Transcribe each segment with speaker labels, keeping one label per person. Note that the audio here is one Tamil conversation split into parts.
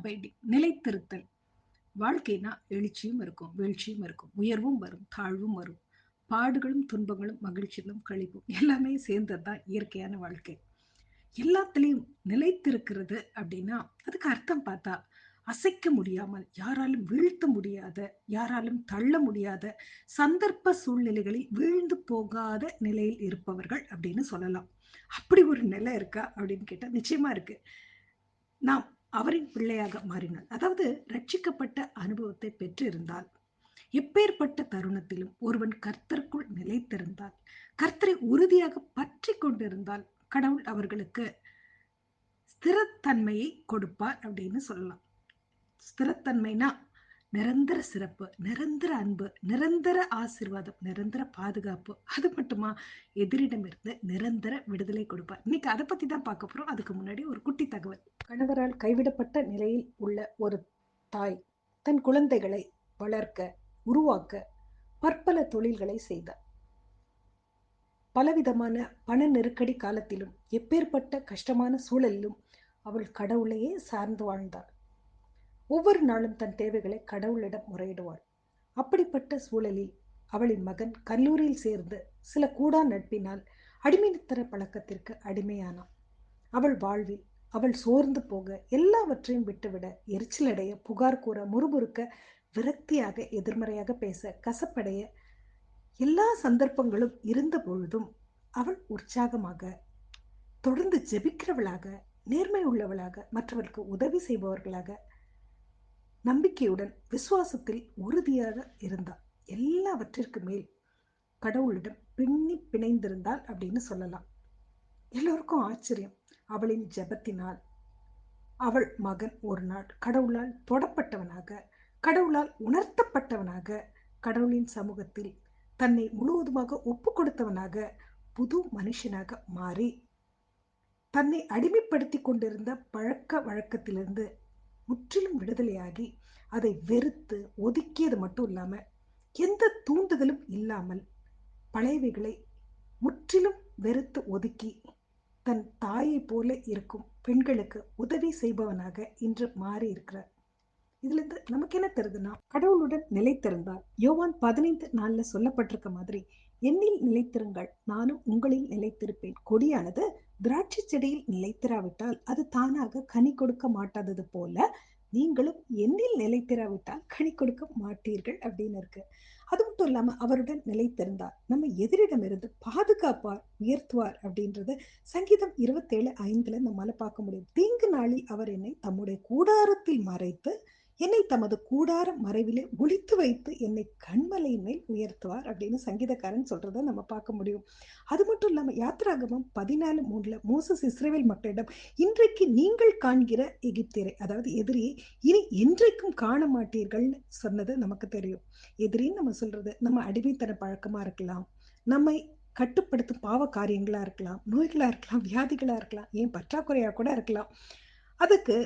Speaker 1: அபைடிங், நிலைத்திருத்தல். வாழ்க்கைனா எழுச்சியும் இருக்கும், வீழ்ச்சியும் இருக்கும், உயர்வும் வரும், தாழ்வும் வரும், பாடுகளும் துன்பங்களும் மகிழ்ச்சிகளும் கழிவும் எல்லாமே சேர்ந்ததுதான் இயற்கையான வாழ்க்கை. எல்லாத்துலயும் நிலைத்திருக்கிறது அப்படின்னா அதுக்கு அர்த்தம் பார்த்தா அசைக்க முடியாமல், யாராலும் வீழ்த்த முடியாத, யாராலும் தள்ள முடியாத, சந்தர்ப்ப சூழ்நிலைகளில் வீழ்ந்து போகாத நிலையில் இருப்பவர்கள் அப்படின்னு சொல்லலாம். அப்படி ஒரு நிலை இருக்கா அப்படின்னு கேட்டா நிச்சயமா இருக்கு. நாம் அவரின் பிள்ளையாக மாறினார், அதாவது ரட்சிக்கப்பட்ட அனுபவத்தை பெற்று இருந்தால், எப்பேற்பட்ட தருணத்திலும் ஒருவன் கர்த்தருக்குள் நிலைத்திருந்தால், கர்த்தரை உறுதியாக பற்றி கொண்டிருந்தால், கடவுள் அவர்களுக்கு ஸ்திரத்தன்மையை கொடுப்பார் அப்படின்னு சொல்லலாம். ஸ்திரத்தன்மைனா நிரந்தர சிறப்பு, நிரந்தர அன்பு, நிரந்தர ஆசீர்வாதம், நிரந்தர பாதுகாப்பு. அது மட்டுமா, எதிரிடமிருந்து நிரந்தர விடுதலை கொடுப்பார். இன்னைக்கு அதை பத்தி தான் பார்க்க போறோம். அதுக்கு முன்னாடி ஒரு குட்டி தகவல். கணவரால் கைவிடப்பட்ட நிலையில் உள்ள ஒரு தாய் தன் குழந்தைகளை வளர்க்க, உருவாக்க பற்பல தொழில்களை செய்தார். பலவிதமான பண நெருக்கடி காலத்திலும், எப்பேற்பட்ட கஷ்டமான சூழலிலும் அவள் கடவுளையே சார்ந்து வாழ்ந்தாள். ஒவ்வொரு நாளும் தன் தேவைகளை கடவுளிடம் முறையிடுவாள். அப்படிப்பட்ட சூழலில் அவளின் மகன் கல்லூரியில் சேர்ந்து சில கூடா நட்பினால் அடிமைத்தர பழக்கத்திற்கு அடிமையானான். அவள் வாழ்வில் அவள் சோர்ந்து போக, எல்லாவற்றையும் விட்டுவிட, எரிச்சலடைய, புகார் கூற, முறுமுறுக்க, விரக்தியாக, எதிர்மறையாக பேச, கசப்படைய எல்லா சந்தர்ப்பங்களும் இருந்த பொழுதும் அவள் உற்சாகமாக, தொடர்ந்து ஜெபிக்கிறவளாக, நேர்மை உள்ளவளாக, மற்றவர்களுக்கு உதவி செய்பவர்களாக, நம்பிக்கையுடன், விசுவாசத்தில் உறுதியாக இருந்தாள். எல்லாவற்றிற்கு மேல் கடவுளிடம் பின்னி பிணைந்திருந்தாள் அப்படின்னு சொல்லலாம். எல்லோருக்கும் ஆச்சரியம். அவளின் ஜெபத்தினால் அவள் மகன் ஒரு நாள் கடவுளால் தொடப்பட்டவனாக, கடவுளால் உணர்த்தப்பட்டவனாக, கடவுளின் சமூகத்தில் தன்னை முழுவதுமாக ஒப்பு கொடுத்தவனாக, புது மனுஷனாக மாறி, தன்னை அடிமைப்படுத்தி கொண்டிருந்த பழக்க வழக்கத்திலிருந்து முற்றிலும் விடுதலையாகி, அதை வெறுத்து ஒதுக்கியது மட்டும் இல்லாம, எந்த தூண்டுதலும் இல்லாமல் பழையவைகளை முற்றிலும் வெறுத்து ஒதுக்கி, தன் தாயை போல இருக்கும் பெண்களுக்கு உதவி செய்பவனாக இன்று மாறி இருக்கிறார். இதுல இருந்து நமக்கு என்ன தெரியுதுன்னா, கடவுளுடன் நிலைத்திருந்தால், யோவான் 15:4 சொல்லப்பட்டிருக்க மாதிரி, என்னில் நிலைத்திருங்கள், நானும் உங்களில் நிலைத்திருப்பேன். கொடியானது திராட்சை செடியில் நிலைத்திராவிட்டால் அது தானாக கனி கொடுக்க மாட்டாதது போல, நீங்களும் என்னில் நிலைத்திராவிட்டால் கனி கொடுக்க மாட்டீர்கள் அப்படின்னு இருக்கு. அது மட்டும் இல்லாம அவருடன் நிலைத்திருந்தார் நம்ம எதிரிடமிருந்து பாதுகாப்பார், உயர்த்துவார் அப்படின்றது சங்கீதம் 27:5 நம்மால பார்க்க முடியும். தீங்கு நாளில் அவர் என்னை தம்முடைய கூடாரத்தில் மறைத்து, என்னை தமது கூடார மறைவிலே ஒளித்து வைத்து, என்னை கண்மலையின் மேல் உயர்த்துவார் அப்படின்னு சங்கீதக்காரன் சொல்றத நம்ம பார்க்க முடியும். அது மட்டும் இல்லாம யாத்திராகமம் 14:3 மோசஸ் இஸ்ரவேல் மக்களிடம், இன்றைக்கு நீங்கள் காண்கிற எகிப்தியரை, அதாவது எதிரியை, இனி என்றைக்கும் காண மாட்டீர்கள்னு சொன்னது நமக்கு தெரியும். எதிரின்னு நம்ம சொல்றது நம்ம அடிமைத்தன பழக்கமா இருக்கலாம், நம்மை கட்டுப்படுத்தும் பாவ காரியங்களா இருக்கலாம், நோய்களா இருக்கலாம், வியாதிகளா இருக்கலாம், ஏன் பற்றாக்குறையா கூட இருக்கலாம். அதுக்கு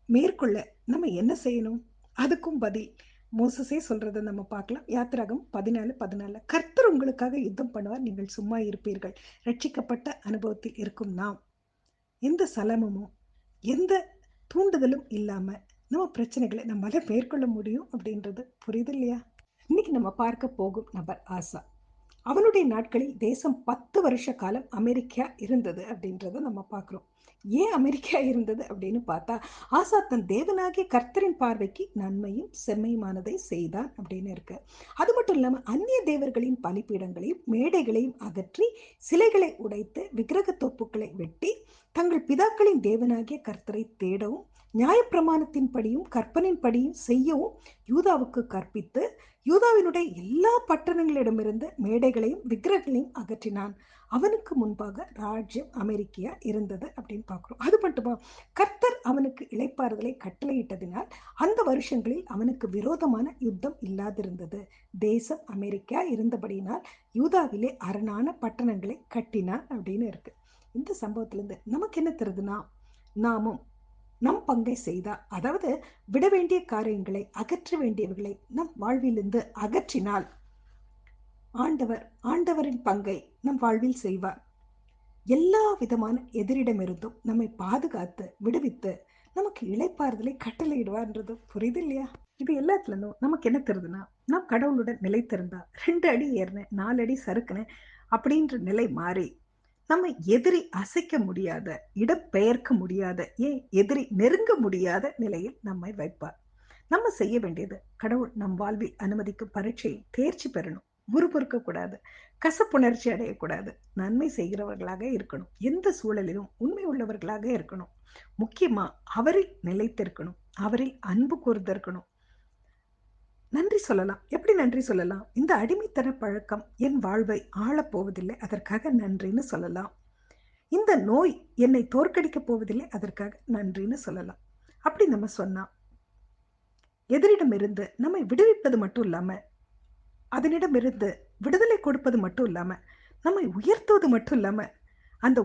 Speaker 1: மேற்கொள்ள நம்ம என்ன செய்யணும்? அதுக்கும் பதில் மோசஸே சொல்றதை நம்ம பார்க்கலாம். யாத்திராகம் 14:14 கர்த்தர் உங்களுக்காக யுத்தம் பண்ணுவார், நீங்கள் சும்மா இருப்பீர்கள். ரட்சிக்கப்பட்ட அனுபவத்தில் இருக்கும் நாம் எந்த சலனமும் எந்த தூண்டுதலும் இல்லாம நம்ம பிரச்சனைகளை நம்மளால மேற்கொள்ள முடியும் அப்படின்றது புரியுது இல்லையா? இன்னைக்கு நம்ம பார்க்க போகும் நபர் ஆசா. அவனுடைய நாட்களில் தேசம் 10 வருஷ காலம் அமெரிக்கா இருந்தது அப்படின்றத நம்ம பார்க்குறோம். ஏன் அமெரிக்கா இருந்தது அப்படின்னு பார்த்தா, ஆசா தன் தேவனாகிய கர்த்தரின் பார்வைக்கு நன்மையும் செம்மையுமானதை செய்தான் அப்படின்னு இருக்கு. அது மட்டும் இல்லாம அந்நிய தேவர்களின் பலிபீடங்களையும் மேடைகளையும் அகற்றி, சிலைகளை உடைத்து, விக்கிரக தோப்புக்களை வெட்டி, தங்கள் பிதாக்களின் தேவனாகிய கர்த்தரை தேடவும், நியாயப்பிரமாணத்தின் படியும் கற்பனின் படியும் செய்யவும் யூதாவுக்கு கற்பித்து, யூதாவினுடைய எல்லா பட்டணங்களிடமிருந்து மேடைகளையும் விக்கிரகங்களையும் அகற்றினான். அவனுக்கு முன்பாக ராஜ்யம் அமெரிக்கா இருந்தது அப்படின்னு பார்க்கிறோம். அது மட்டுமா, கர்த்தர் அவனுக்கு இளைப்பாறுதலை கட்டளையிட்டதினால் அந்த வருஷங்களில் அவனுக்கு விரோதமான யுத்தம் இல்லாதிருந்தது. தேசம் அமெரிக்கா இருந்தபடியினால் யூதாவிலே அரணான பட்டணங்களை கட்டினான் அப்படின்னு இருக்கு. இந்த சம்பவத்திலிருந்து நமக்கு என்ன தெரியுதுன்னா, நாமும் நம் பங்கை செய்தா, அதாவது விட வேண்டிய காரியங்களை, அகற்ற வேண்டியவர்களை நம் வாழ்விலிருந்து அகற்றினால், ஆண்டவரின் பங்கை நம் வாழ்வில் செய்வார். எல்லா விதமான எதிரிடமிருந்தும் நம்மை பாதுகாத்து விடுவித்து நமக்கு இளைப்பாறுதலை கட்டளையிடுவார்ன்றது புரியுது இல்லையா? இது எல்லாத்துல இருந்தும் நமக்கு என்ன தெரியுதுன்னா, நான் கடவுளுடன் நிலைத்திருந்தா 2 அடி ஏறினேன், 4 அடி சறுக்குனேன் அப்படின்ற நிலை மாறி, நம்ம எதிரி அசைக்க முடியாத, இடம்பெயர்க்க முடியாத, ஏன் எதிரி நெருங்க முடியாத நிலையில் நம்மை வைப்பார். நம்ம செய்ய வேண்டியது, கடவுள் நம் வாழ்வில் அனுமதிக்கும் பரீட்சையில் தேர்ச்சி பெறணும். முறுமுறுக்க கூடாது. கசப்புணர்ச்சி அடையக்கூடாது. நன்மை செய்கிறவர்களாக இருக்கணும். எந்த சூழலிலும் உண்மை உள்ளவர்களாக இருக்கணும். முக்கியமா அவரில் நிலைத்திருக்கணும். அவரில் அன்பு கூர்ந்திருக்கணும். நன்றி சொல்லலாம். எப்படி நன்றி சொல்லலாம்? இந்த அடிமைத்தன பழக்கம் என் வாழ்வை ஆளப் போவதில்லை. அதற்காக நன்றின்னு சொல்லலாம். இந்த நோய் என்னை தோற்கடிக்கப் போவதில்லை. அதற்காக நன்றின்னு சொல்லலாம். அப்படி நம்ம சொன்னா, எதிரிடமிருந்து நம்மை விடுவிப்பது மட்டும் இல்லாம, அதனிடமிருந்து விடுதலை கொடுப்பது மட்டும் இல்லாம, நம்மை உயர்த்துவது மட்டும் இல்லாம, அந்த